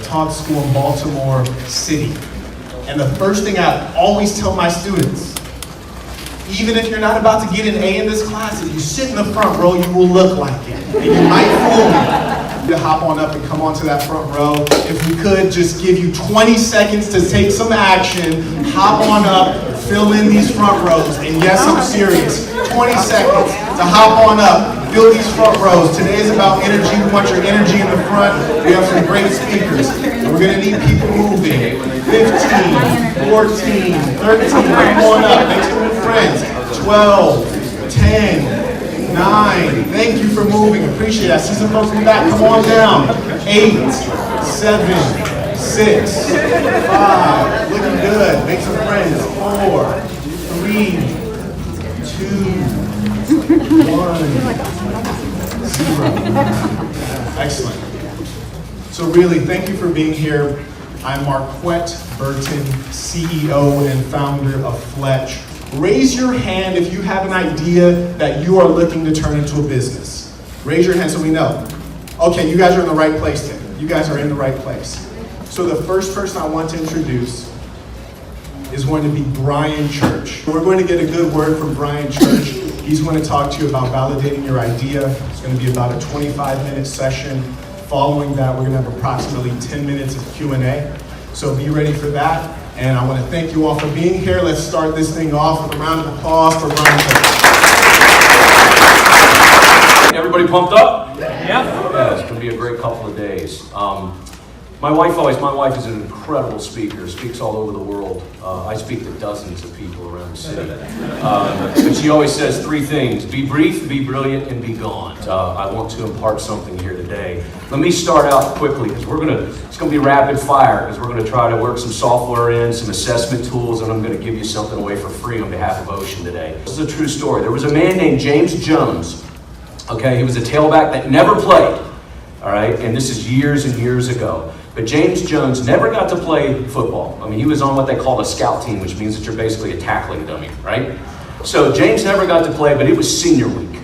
taught school in Baltimore City. And the first thing I always tell my students, even if you're not about to get an A in this class, if you sit in the front row, you will look like it. And you might fool me. To hop on up and come onto that front row. If we could just give you 20 seconds to take some action, hop on up, fill in these front rows. And yes, I'm serious. 20 seconds to hop on up, fill these front rows. Today is about energy. We want your energy in the front. We have some great speakers. And we're going to need people moving. 15, 14, 13, come on up, make some new friends. 12, 10, 9, thank you for moving, appreciate it. I see some folks in the back, come on down. 8, 7, 6, 5, looking good, make some friends. 4, 3, 2, 1, 0. Excellent. So really, thank you for being here. I'm Marquett Burton, CEO and founder of Fletch. Raise your hand if you have an idea that you are looking to turn into a business. Raise your hand so we know. Okay, you guys are in the right place then. You guys are in the right place. So the first person I want to introduce is going to be Brian Church. We're going to get a good word from Brian Church. He's going to talk to you about validating your idea. It's going to be about a 25-minute session. Following that, we're going to have approximately 10 minutes of Q&A. So be ready for that. And I want to thank you all for being here. Let's start this thing off with a round of applause for Brian Church. Everybody pumped up? Yeah, it's going to be a great couple of days. My wife is an incredible speaker, speaks all over the world. I speak to dozens of people around the city. But she always says 3 things: be brief, be brilliant, and be gone. I want to impart something here today. Let me start out quickly, because it's going to be rapid fire, because we're going to try to work some software in, some assessment tools, and I'm going to give you something away for free on behalf of Ocean today. This is a true story. There was a man named James Jones. Okay, he was a tailback that never played. All right, and this is years and years ago. But James Jones never got to play football. I mean, he was on what they call a scout team, which means that you're basically a tackling dummy, right? So James never got to play, but it was senior week.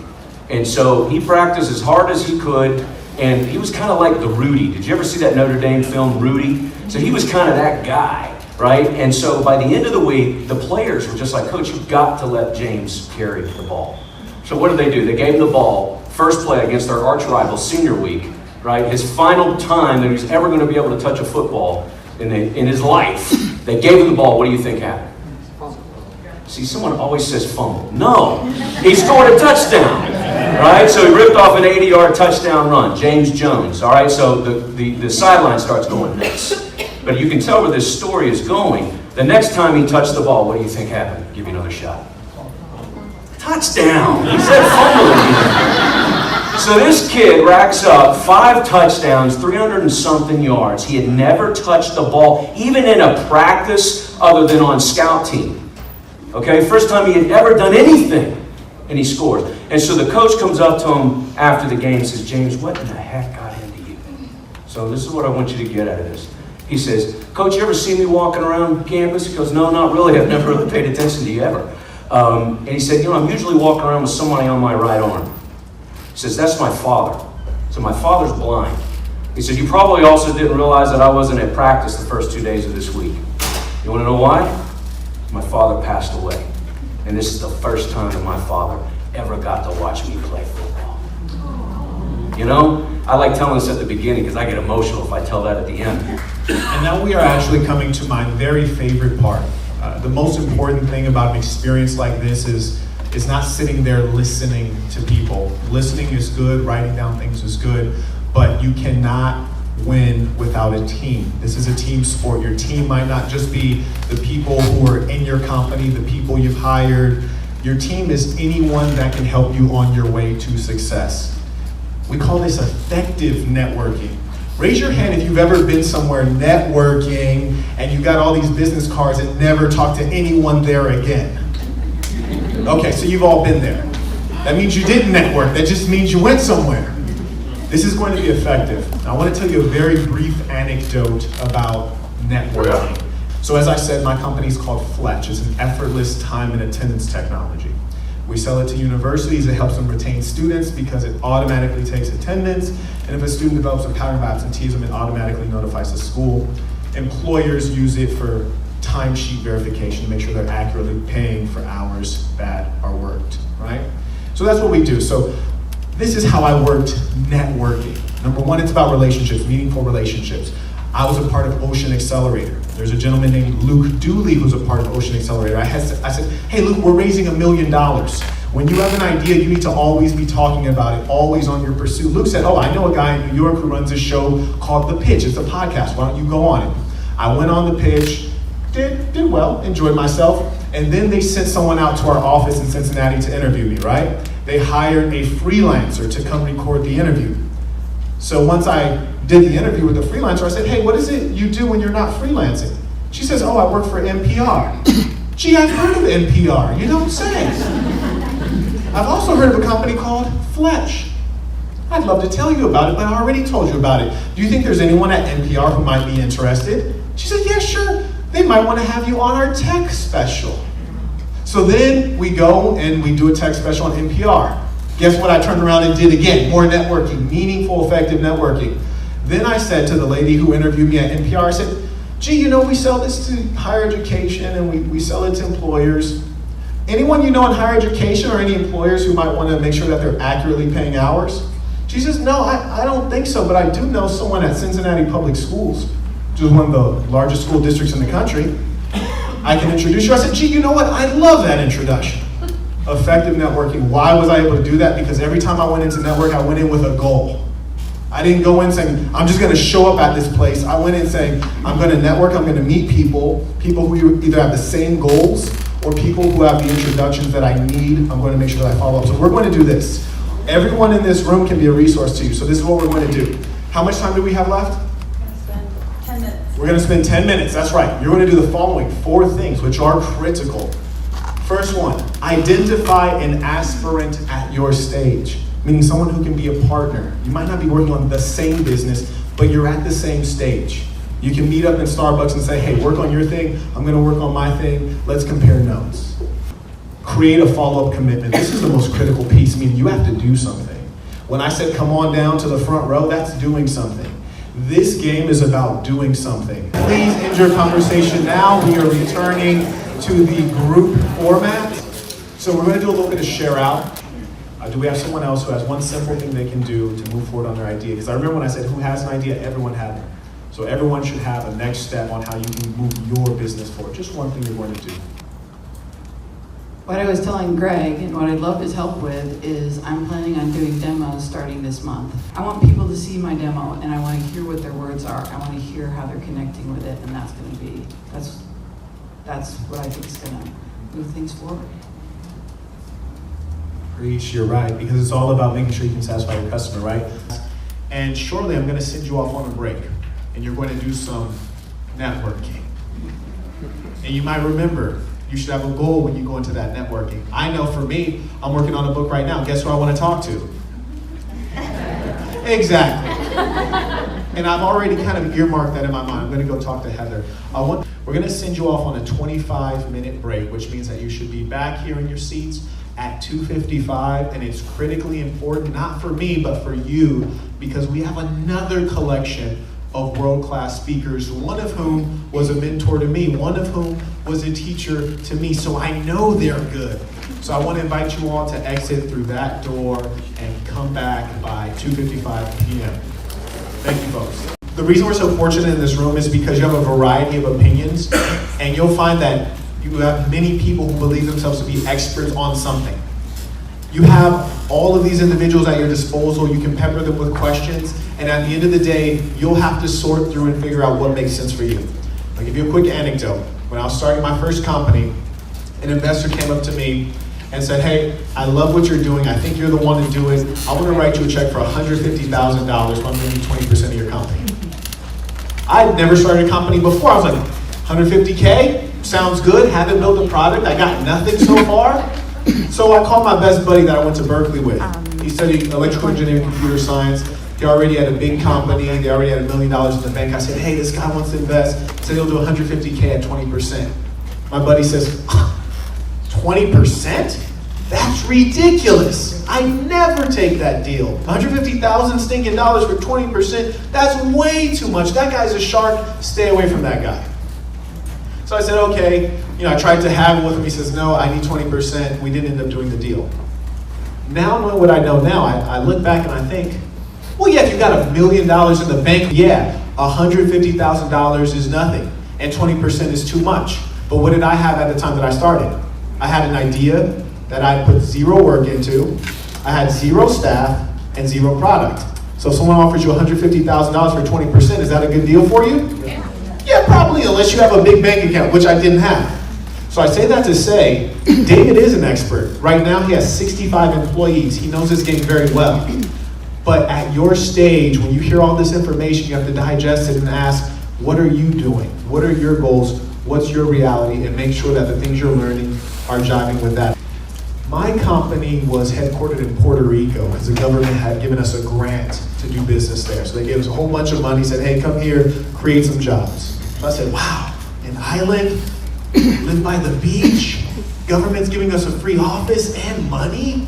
And so he practiced as hard as he could, and he was kind of like the Rudy. Did you ever see that Notre Dame film, Rudy? So he was kind of that guy, right? And so by the end of the week, the players were just like, Coach, you've got to let James carry the ball. So what did they do? They gave him the ball, first play against their arch rival, senior week, right? His final time that he was ever going to be able to touch a football in his life. They gave him the ball. What do you think happened? See, someone always says fumble. No, he scored a touchdown, right? So he ripped off an 80-yard touchdown run, James Jones, all right? So the sideline starts going nuts. But you can tell where this story is going. The next time he touched the ball, what do you think happened? Give you another shot. Touchdown. He said fumble again. So this kid racks up 5 touchdowns, 300 and something yards. He had never touched the ball, even in a practice other than on scout team. Okay, first time he had ever done anything, and he scores. And so the coach comes up to him after the game and says, James, what in the heck got into you? So this is what I want you to get out of this. He says, Coach, you ever see me walking around campus? He goes, no, not really. I've never really paid attention to you ever. And he said, I'm usually walking around with somebody on my right arm. He says, that's my father. So my father's blind. He said, you probably also didn't realize that I wasn't at practice the first 2 days of this week. You want to know why? My father passed away. And this is the first time that my father ever got to watch me play football. You know, I like telling this at the beginning because I get emotional if I tell that at the end. And now we are actually coming to my very favorite part. The most important thing about an experience like this is not sitting there listening to people. Listening is good, writing down things is good, but you cannot win without a team. This is a team sport. Your team might not just be the people who are in your company, the people you've hired. Your team is anyone that can help you on your way to success. We call this effective networking. Raise your hand if you've ever been somewhere networking and you got all these business cards and never talked to anyone there again. Okay, so you've all been there. That means you didn't network. That just means you went somewhere. This is going to be effective. Now, I want to tell you a very brief anecdote about networking. So as I said, my company is called Fletch. It's an effortless time and attendance technology. We sell it to universities. It helps them retain students because it automatically takes attendance. And if a student develops a pattern of absenteeism, it automatically notifies the school school. Employers use it for timesheet verification to make sure they're accurately paying for hours that are worked, right? So that's what we do. So this is how I worked networking. Number one, it's about relationships, meaningful relationships. I was a part of Ocean Accelerator. There's a gentleman named Luke Dooley who's a part of Ocean Accelerator. I said, hey Luke, we're raising $1 million. When you have an idea, you need to always be talking about it, always on your pursuit. Luke said, oh, I know a guy in New York who runs a show called The Pitch. It's a podcast, why don't you go on it? I went on The Pitch, did well, enjoyed myself, and then they sent someone out to our office in Cincinnati to interview me, right? They hired a freelancer to come record the interview. So once I did the interview with the freelancer, I said, hey, what is it you do when you're not freelancing? She says, oh, I work for NPR. Gee, I've heard of NPR, you don't say. I've also heard of a company called Fletch. I'd love to tell you about it, but I already told you about it. Do you think there's anyone at NPR who might be interested? She said, yeah, sure. They might want to have you on our tech special. So then we go and we do a tech special on NPR. Guess what I turned around and did again? More networking, meaningful, effective networking. Then I said to the lady who interviewed me at NPR, I said, gee, you know, we sell this to higher education and we sell it to employers. Anyone you know in higher education or any employers who might want to make sure that they're accurately paying hours? She says, no, I don't think so, but I do know someone at Cincinnati Public Schools, which is one of the largest school districts in the country. I can introduce you. I said, gee, you know what? I love that introduction. Effective networking. Why was I able to do that? Because every time I went into network, I went in with a goal. I didn't go in saying, I'm just going to show up at this place. I went in saying, I'm going to network, I'm going to meet people who either have the same goals or people who have the introductions that I need. I'm going to make sure that I follow up. So we're going to do this. Everyone in this room can be a resource to you. So this is what we're going to do. How much time do we have left? We're going to spend 10 minutes, that's right. You're going to do the following 4 things, which are critical. First one, identify an aspirant at your stage, meaning someone who can be a partner. You might not be working on the same business, but you're at the same stage. You can meet up in Starbucks and say, hey, work on your thing, I'm going to work on my thing, let's compare notes. Create a follow-up commitment. This is the most critical piece, meaning you have to do something. When I said come on down to the front row, that's doing something. This game is about doing something. Please end your conversation now. We are returning to the group format. So we're going to do a little bit of share out. Do we have someone else who has one simple thing they can do to move forward on their idea? Because I remember when I said who has an idea, everyone had it. So everyone should have a next step on how you can move your business forward. Just one thing you're going to do. What I was telling Greg and what I'd love his help with is I'm planning on doing demos starting this month. I want people to see my demo and I want to hear what their words are. I want to hear how they're connecting with it, and that's going to be, that's what I think is going to move things forward. Preach, you're right, because it's all about making sure you can satisfy your customer, right? And shortly I'm going to send you off on a break and you're going to do some networking. And you might remember, you should have a goal when you go into that networking. I know for me, I'm working on a book right now. Guess who I want to talk to? Exactly. And I've already kind of earmarked that in my mind. I'm going to go talk to Heather. We're going to send you off on a 25-minute break, which means that you should be back here in your seats at 2:55, and it's critically important, not for me, but for you, because we have another collection of world-class speakers, one of whom was a mentor to me, one of whom was a teacher to me, so I know they're good. So I want to invite you all to exit through that door and come back by 2:55 p.m. Thank you, folks. The reason we're so fortunate in this room is because you have a variety of opinions, and you'll find that you have many people who believe themselves to be experts on something. You have all of these individuals at your disposal. You can pepper them with questions, and at the end of the day, you'll have to sort through and figure out what makes sense for you. I'll give you a quick anecdote. When I was starting my first company, an investor came up to me and said, hey, I love what you're doing. I think you're the one to do it. I want to write you a check for $150,000, but I'm going to give you 20% of your company. I'd never started a company before. I was like, 150K? Sounds good. Haven't built a product. I got nothing so far. So I called my best buddy that I went to Berkeley with. He studied electrical engineering, computer science. He already had a big company. They already had $1 million in the bank. I said, hey, this guy wants to invest. He said he'll do 150K at 20%. My buddy says, 20%? That's ridiculous. I never take that deal. 150,000 stinking dollars for 20%, that's way too much. That guy's a shark, stay away from that guy. So I said, okay, I tried to have it with him. He says, no, I need 20%. We didn't end up doing the deal. Now knowing what I know now, I look back and I think, well, yeah, if you got $1 million in the bank, yeah, $150,000 is nothing, and 20% is too much. But what did I have at the time that I started? I had an idea that I put zero work into. I had zero staff and zero product. So if someone offers you $150,000 for 20%, is that a good deal for you? Yeah, probably, unless you have a big bank account, which I didn't have. So I say that to say, David is an expert. Right now he has 65 employees. He knows this game very well. But at your stage, when you hear all this information, you have to digest it and ask, what are you doing? What are your goals? What's your reality? And make sure that the things you're learning are jiving with that. My company was headquartered in Puerto Rico because the government had given us a grant to do business there. So they gave us a whole bunch of money, said, hey, come here, create some jobs. So I said, wow, an island, live by the beach, government's giving us a free office and money?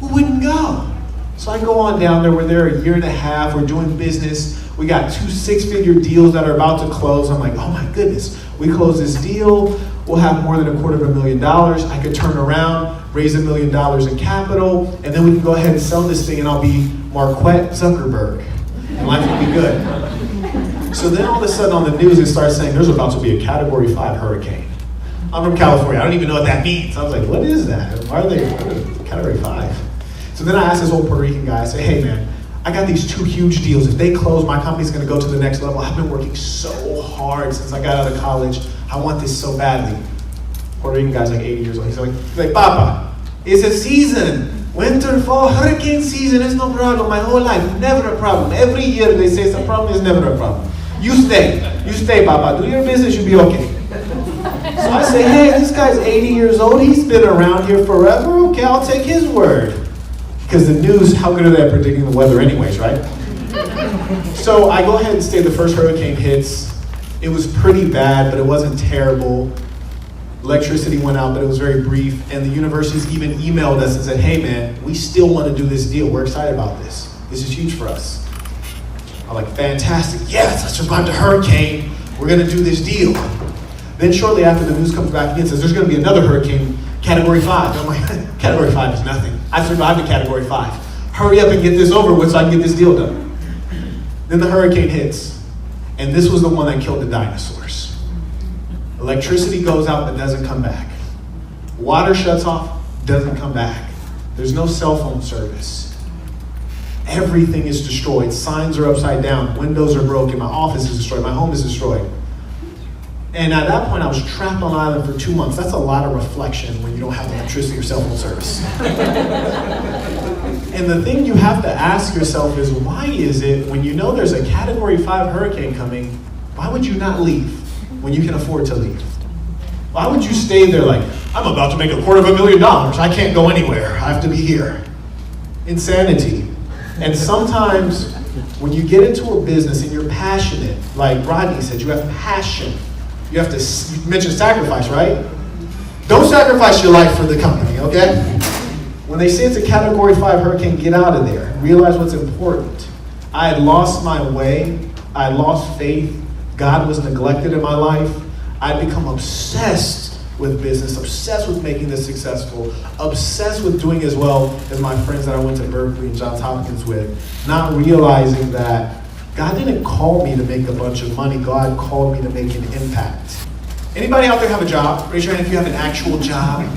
Who wouldn't go? So I go on down there, we're there a year and a half, we're doing business, we got 2 six-figure deals that are about to close. I'm like, oh my goodness, we close this deal, we'll have more than $250,000. I could turn around, raise $1 million in capital, and then we can go ahead and sell this thing and I'll be Marquett Zuckerberg. And life will be good. So then all of a sudden on the news it starts saying there's about to be a Category 5 hurricane. I'm from California, I don't even know what that means. I was like, what is that? Why are they Category 5? So then I asked this old Puerto Rican guy, I said, hey man, I got these 2 huge deals. If they close, my company's gonna go to the next level. I've been working so hard since I got out of college. I want this so badly. Puerto Rican guy's like 80 years old. He's like, Papa, it's a season. Winter, fall, hurricane season, it's no problem. My whole life, never a problem. Every year they say it's a problem, it's never a problem. You stay, Papa. Do your business, you'll be okay. So I say, hey, this guy's 80 years old. He's been around here forever. Okay, I'll take his word. Because the news, how good are they at predicting the weather anyways, right? So I go ahead and say the first hurricane hits. It was pretty bad, but it wasn't terrible. Electricity went out, but it was very brief. And the universities even emailed us and said, hey man, we still want to do this deal. We're excited about this. This is huge for us. I'm like, fantastic. Yes, let's survive the hurricane. We're going to do this deal. Then shortly after, the news comes back again and says, there's going to be another hurricane, Category 5. I'm like, Category 5 is nothing. I survived the Category 5. Hurry up and get this over with so I can get this deal done. Then the hurricane hits, and this was the one that killed the dinosaurs. Electricity goes out but doesn't come back. Water shuts off, doesn't come back. There's no cell phone service. Everything is destroyed. Signs are upside down. Windows are broken. My office is destroyed. My home is destroyed. And at that point, I was trapped on an island for 2 months. That's a lot of reflection when you don't have electricity or cell phone service. And the thing you have to ask yourself is, why is it when you know there's a Category 5 hurricane coming, why would you not leave when you can afford to leave? Why would you stay there like, I'm about to make $250,000. I can't go anywhere. I have to be here. Insanity. And sometimes when you get into a business and you're passionate, like Rodney said, you have passion. You have to, you mentioned sacrifice, right? Don't sacrifice your life for the company, okay? When they say it's a Category 5 hurricane, get out of there. Realize what's important. I had lost my way. I had lost faith. God was neglected in my life. I'd become obsessed with business, obsessed with making this successful, obsessed with doing as well as my friends that I went to Berkeley and Johns Hopkins with, not realizing that God didn't call me to make a bunch of money. God called me to make an impact. Anybody out there have a job? Raise your hand if you have an actual job.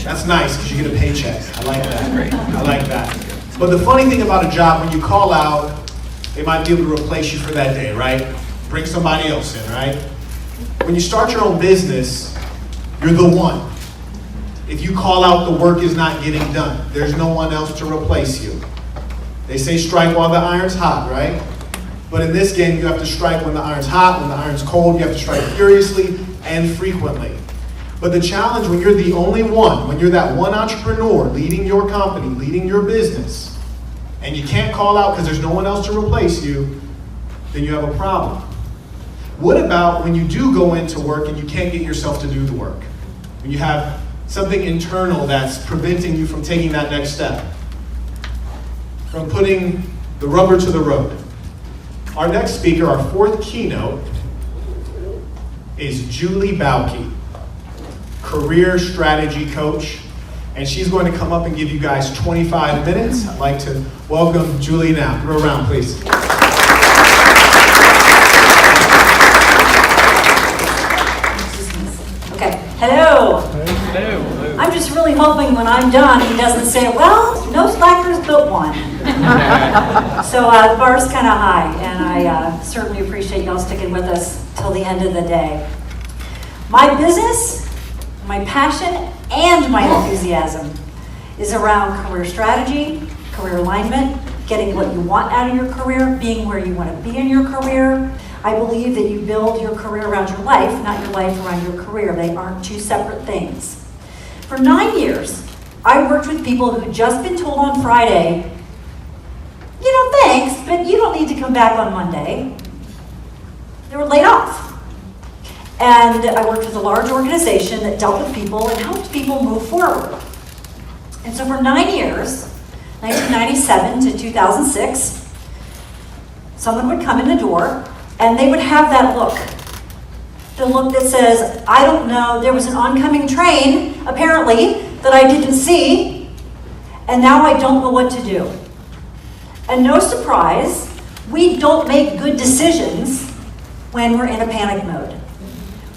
That's nice because you get a paycheck. I like that. I like that. But the funny thing about a job, when you call out, they might be able to replace you for that day, right? Bring somebody else in, right? When you start your own business, you're the one. If you call out, the work is not getting done. There's no one else to replace you. They say strike while the iron's hot, right? But in this game, you have to strike when the iron's hot, when the iron's cold. You have to strike furiously and frequently. But the challenge when you're the only one, when you're that one entrepreneur leading your company, leading your business, and you can't call out because there's no one else to replace you, then you have a problem. What about when you do go into work and you can't get yourself to do the work? When you have something internal that's preventing you from taking that next step, from putting the rubber to the road. Our next speaker, our fourth keynote, is Julie Balki, career strategy coach, and she's going to come up and give you guys 25 minutes. I'd like to welcome Julie now. Give her a round, please. Okay, hello. Hello. I'm just really hoping when I'm done, he doesn't say, well, no slackers but one. So the bar's kind of high, and I certainly appreciate y'all sticking with us till the end of the day. My business, my passion, and my enthusiasm is around career strategy, career alignment, getting what you want out of your career, being where you want to be in your career. I believe that you build your career around your life, not your life around your career. They aren't two separate things. For 9 years, I worked with people who'd just been told on Friday, you know, thanks, but you don't need to come back on Monday. They were laid off. And I worked with a large organization that dealt with people and helped people move forward. And so for 9 years, 1997 to 2006, someone would come in the door and they would have that look. The look that says, I don't know, there was an oncoming train, apparently, that I didn't see, and now I don't know what to do. And no surprise, we don't make good decisions when we're in a panic mode.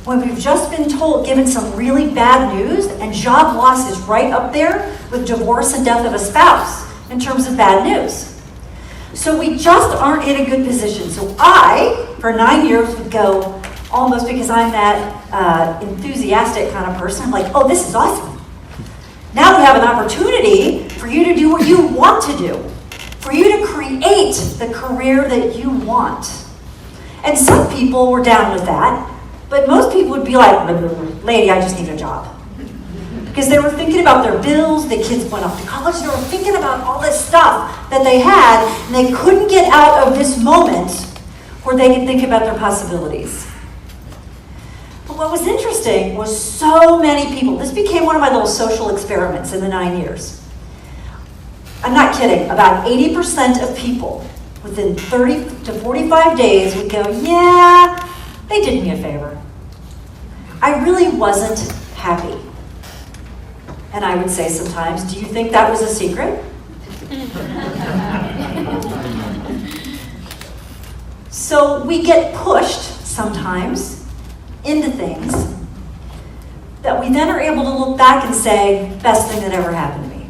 When we've just been given some really bad news, and job loss is right up there with divorce and death of a spouse in terms of bad news. So we just aren't in a good position. So I, for 9 years, would go, almost because I'm that enthusiastic kind of person, I'm like, oh, this is awesome. Now we have an opportunity for you to do what you want to do, for you to create the career that you want. And some people were down with that, but most people would be like, lady, I just need a job. Because they were thinking about their bills, the kids went off to college, they were thinking about all this stuff that they had, and they couldn't get out of this moment where they could think about their possibilities. But what was interesting was so many people, this became one of my little social experiments in the 9 years. I'm not kidding, about 80% of people within 30 to 45 days would go, yeah, they did me a favor. I really wasn't happy. And I would say sometimes, do you think that was a secret? So we get pushed sometimes into things that we then are able to look back and say, best thing that ever happened to me.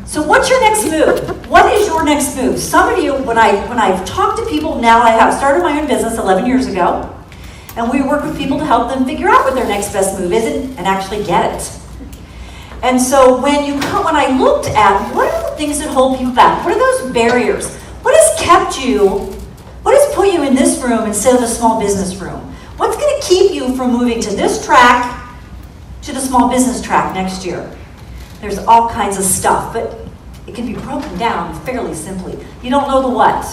So what's your next move? What is your next move? Some of you, when I've talked to people now, I have started my own business 11 years ago, and we work with people to help them figure out what their next best move is and actually get it. And so when I looked at what are the things that hold people back, what are those barriers? What has put you in this room instead of the small business room? What's going to keep you from moving to this track, to the small business track next year? There's all kinds of stuff, but it can be broken down fairly simply. You don't know the what.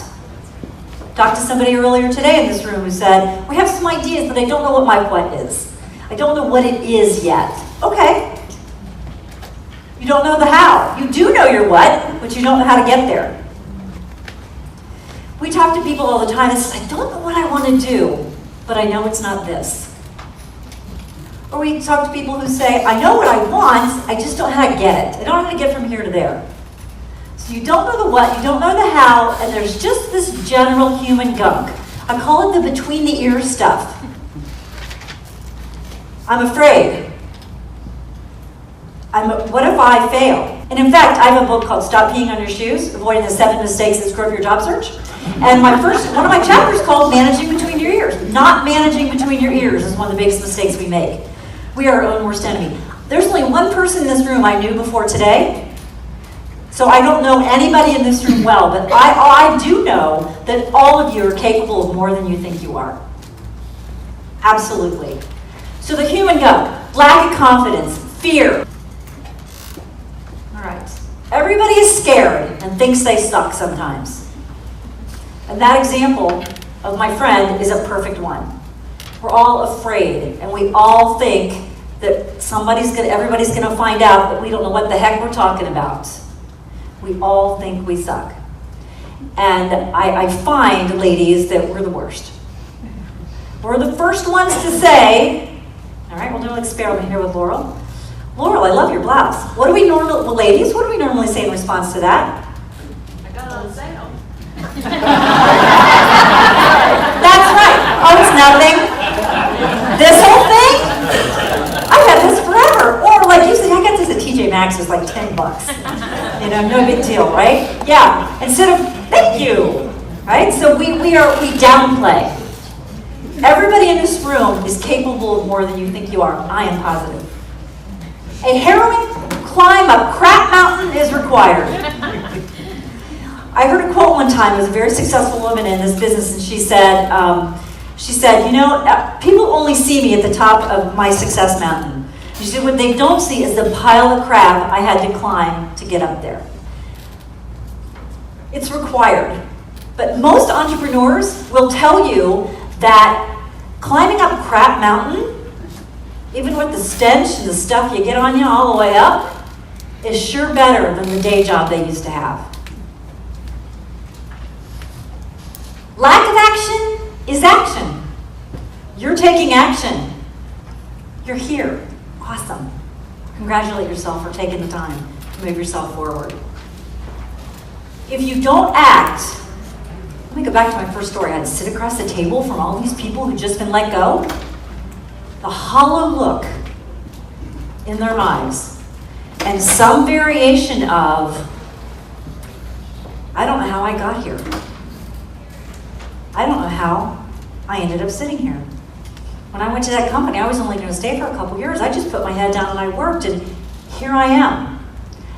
Talked to somebody earlier today in this room who said, we have some ideas, but I don't know what my what is. I don't know what it is yet. Okay. You don't know the how. You do know your what, but you don't know how to get there. We talk to people all the time and say, I don't know what I want to do, but I know it's not this. Or we talk to people who say, I know what I want, I just don't know how to get it. I don't know how to get from here to there. So you don't know the what, you don't know the how, and there's just this general human gunk. I call it the between the ears stuff. I'm afraid. What if I fail? And in fact, I have a book called Stop Peeing on Your Shoes, Avoiding the 7 Mistakes That Screw Up Your Job Search. And one of my chapters called Managing Between Your Ears. Not managing between your ears is one of the biggest mistakes we make. We are our own worst enemy. There's only one person in this room I knew before today, so I don't know anybody in this room well, but I do know that all of you are capable of more than you think you are. Absolutely. So the human gunk, lack of confidence, fear. All right. Everybody is scared and thinks they suck sometimes. And that example of my friend is a perfect one. We're all afraid, and we all think that everybody's gonna find out that we don't know what the heck we're talking about. We all think we suck. And I find, ladies, that we're the worst. We're the first ones to say, all right, we'll do an experiment here with Laurel. Laurel, I love your blouse. Ladies, what do we normally say in response to that? I got on sale. That's right. Oh, it's nothing. This whole thing? I've had this forever. Or like you say, I got this at TJ Maxx, it's like $10. You know, no big deal, right? Yeah. Instead of thank you, right? So we downplay. Everybody in this room is capable of more than you think you are. I am positive. A harrowing climb up crap mountain is required. I heard a quote one time. It was a very successful woman in this business, and she said, you know, people only see me at the top of my success mountain. She said, what they don't see is the pile of crap I had to climb to get up there. It's required. But most entrepreneurs will tell you that climbing up crap mountain, even with the stench and the stuff you get on you all the way up, is sure better than the day job they used to have. Lack of action is action. You're taking action. You're here. Awesome. Congratulate yourself for taking the time to move yourself forward. If you don't act, let me go back to my first story. I had to sit across the table from all these people who'd just been let go. The hollow look in their eyes and some variation of, I don't know how I got here. I don't know how I ended up sitting here. When I went to that company, I was only going to stay for a couple years. I just put my head down and I worked, and here I am.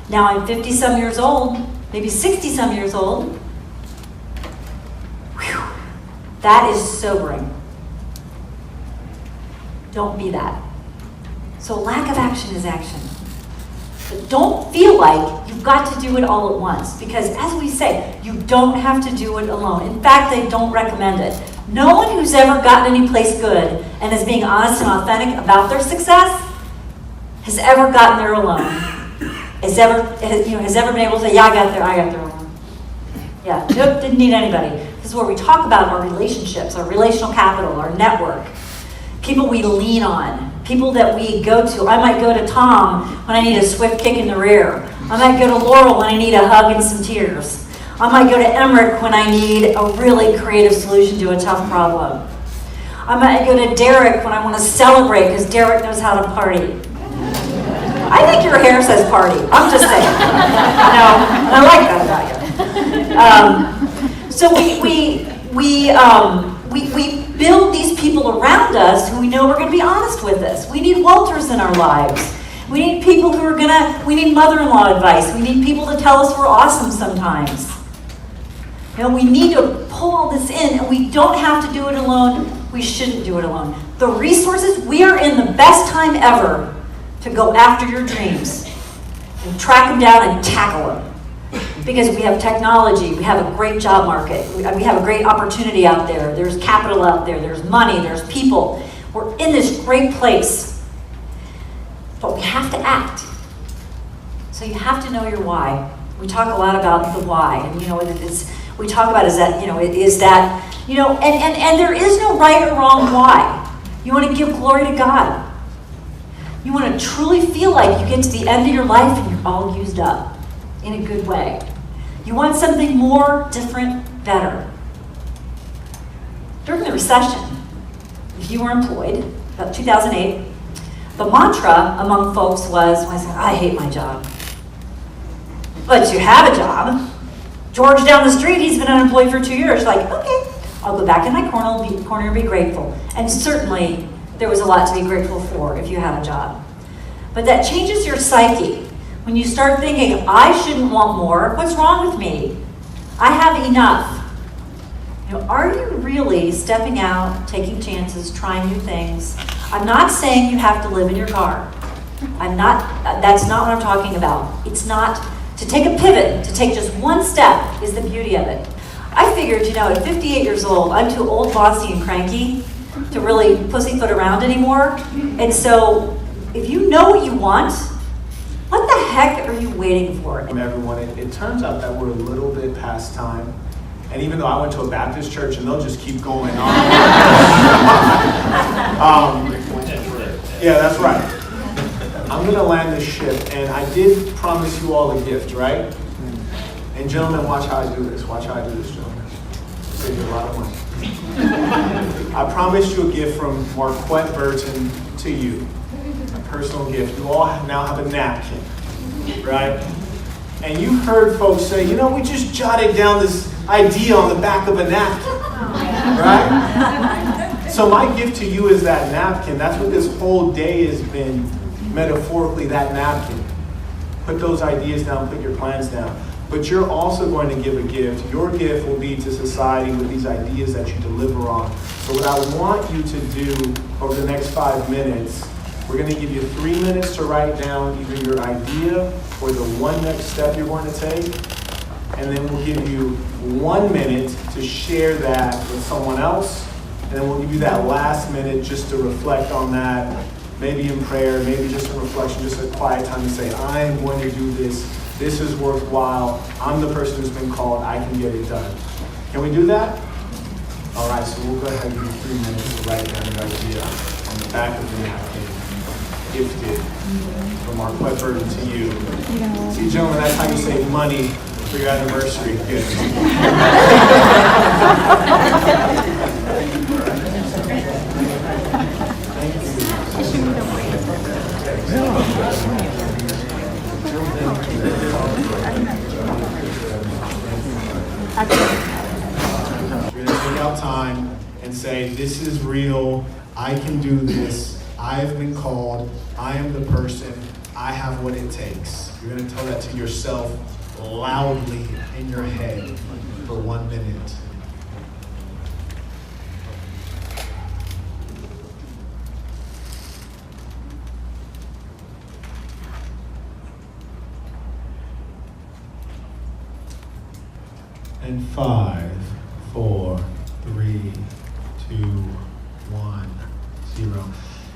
Now I'm 50-some years old, maybe 60-some years old. Whew. That is sobering. Don't be that. So lack of action is action. But don't feel like you've got to do it all at once, because as we say, you don't have to do it alone. In fact, they don't recommend it. No one who's ever gotten any place good and is being honest and authentic about their success has ever gotten there alone. Has ever been able to say, yeah, I got there alone. Yeah, nope, didn't need anybody. This is where we talk about our relationships, our relational capital, our network. People we lean on, people that we go to. I might go to Tom when I need a swift kick in the rear. I might go to Laurel when I need a hug and some tears. I might go to Emmerich when I need a really creative solution to a tough problem. I might go to Derek when I want to celebrate because Derek knows how to party. I think your hair says party. I'm just saying. No, I like that about you. So we build these people around us who we know are going to be honest with us. We need Walters in our lives. We need people who we need mother-in-law advice. We need people to tell us we're awesome sometimes. You know, we need to pull all this in, and we don't have to do it alone. We shouldn't do it alone. The resources, we are in the best time ever to go after your dreams and track them down and tackle them. Because we have technology, we have a great job market, we have a great opportunity out there, there's capital out there, there's money, there's people. We're in this great place. But we have to act. So you have to know your why. We talk a lot about the why, and we talk about and there is no right or wrong why. You want to give glory to God. You want to truly feel like you get to the end of your life and you're all used up in a good way. You want something more, different, better. During the recession, if you were employed, about 2008, the mantra among folks was, when I said, I hate my job. But you have a job. George down the street, he's been unemployed for 2 years. Like, okay, I'll go back in my corner and be grateful. And certainly, there was a lot to be grateful for if you had a job. But that changes your psyche. When you start thinking, I shouldn't want more, what's wrong with me? I have enough. Are you really stepping out, taking chances, trying new things? I'm not saying you have to live in your car. That's not what I'm talking about. It's not, to take a pivot, to take just one step is the beauty of it. I figured, at 58 years old, I'm too old, bossy, and cranky to really pussyfoot around anymore. And so If you know what you want, what the heck are you waiting for? Everyone, it turns out that we're a little bit past time. And even though I went to a Baptist church and they'll just keep going on. Yeah, that's right. I'm going to land this ship. And I did promise you all a gift, right? And gentlemen, watch how I do this. Watch how I do this, gentlemen. Save you a lot of money. I promised you a gift from Marquett Burton to you. A personal gift. You all now have a napkin, right? And you heard folks say, you know, we just jotted down this idea on the back of a napkin, right? So my gift to you is that napkin. That's what this whole day has been, metaphorically, that napkin. Put those ideas down, put your plans down. But you're also going to give a gift. Your gift will be to society with these ideas that you deliver on. So what I would want you to do over the next 5 minutes, we're going to give you 3 minutes to write down either your idea or the one next step you're going to take. And then we'll give you 1 minute to share that with someone else. And then we'll give you that last minute just to reflect on that, maybe in prayer, maybe just a reflection, just a quiet time to say, I am going to do this. This is worthwhile. I'm the person who's been called. I can get it done. Can we do that? All right, so we'll go ahead and give you 3 minutes to write down your idea on the back of the napkin. Gifted from Marquett Burton to you. See, gentlemen, that's how you save money for your anniversary gift. You're going to take out time and say, this is real, I can do this, I have been called, I am the person, I have what it takes. You're going to tell that to yourself loudly in your head for 1 minute. And 5, 4, 3, 2, 1, 0.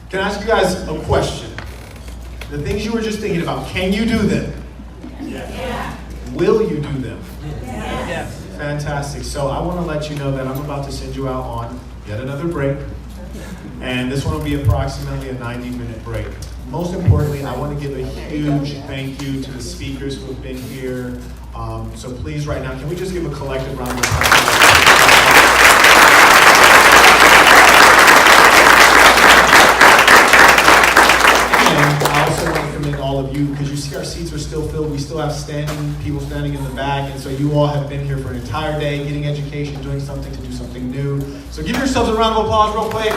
Can I ask you guys a question? The things you were just thinking about, can you do them? Yeah. Will you do them? Yes. Fantastic. So I want to let you know that I'm about to send you out on yet another break. And this one will be approximately a 90-minute break. Most importantly, I want to give a huge thank you to the speakers who have been here. So please, right now, can we just give a collective round of applause? And I also want to commend all of you, because you see our seats are still filled. We still have people standing in the back, and so you all have been here for an entire day, getting education, doing something to do something new. So give yourselves a round of applause real quick.